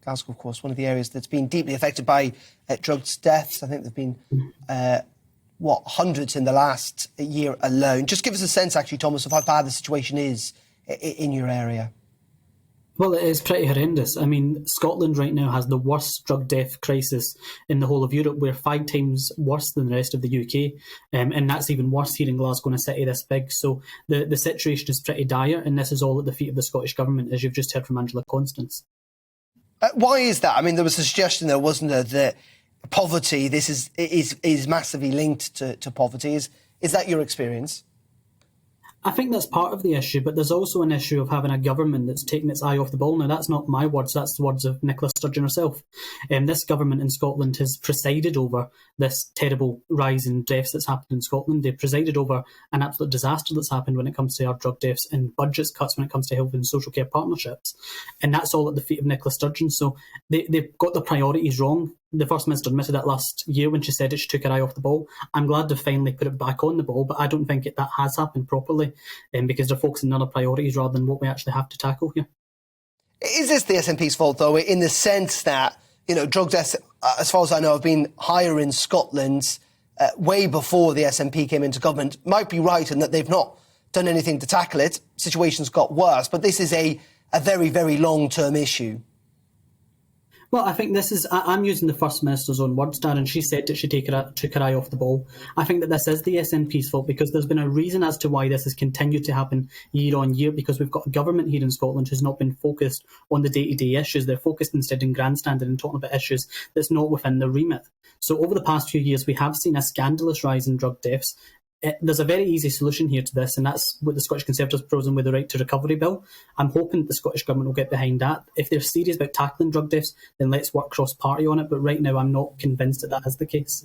Glasgow, of course, one of the areas that's been deeply affected by drug deaths. I think there have been, hundreds in the last year alone. Just give us a sense, actually, Thomas, of how bad the situation is in your area. Well, it is pretty horrendous. I mean, Scotland right now has the worst drug death crisis in the whole of Europe. We're 5 times worse than the rest of the UK, and that's even worse here in Glasgow, in a city this big. So the situation is pretty dire, and this is all at the feet of the Scottish Government, as you've just heard from Angela Constance. Why is that? I mean, there was a suggestion there, wasn't there, that poverty, this is massively linked to poverty. Is that your experience? I think that's part of the issue, but there's also an issue of having a government that's taking its eye off the ball. Now, that's not my words, that's the words of Nicola Sturgeon herself. This government in Scotland has presided over this terrible rise in deaths that's happened in Scotland. They've presided over an absolute disaster that's happened when it comes to our drug deaths and budgets cuts when it comes to health and social care partnerships. And that's all at the feet of Nicola Sturgeon. So they've got the priorities wrong. The First Minister admitted that last year when she said it, she took her eye off the ball. I'm glad to finally put it back on the ball, but I don't think that has happened properly because they're focusing on other priorities rather than what we actually have to tackle here. Is this the SNP's fault, though, in the sense that, drug deaths, as far as I know, have been higher in Scotland way before the SNP came into government? Might be right in that they've not done anything to tackle it. Situations got worse, but this is a very, very long-term issue. Well, I think this is, I'm using the First Minister's own words, Darren. She said that she took her eye off the ball. I think that this is the SNP's fault because there's been a reason as to why this has continued to happen year on year, because we've got a government here in Scotland who's not been focused on the day-to-day issues. They're focused instead in grandstanding and talking about issues that's not within their remit. So over the past few years, we have seen a scandalous rise in drug deaths. There's a very easy solution here to this, and that's what the Scottish Conservatives proposing with the Right to Recovery Bill. I'm hoping that the Scottish Government will get behind that. If they're serious about tackling drug deaths, then let's work cross-party on it. But right now, I'm not convinced that is the case.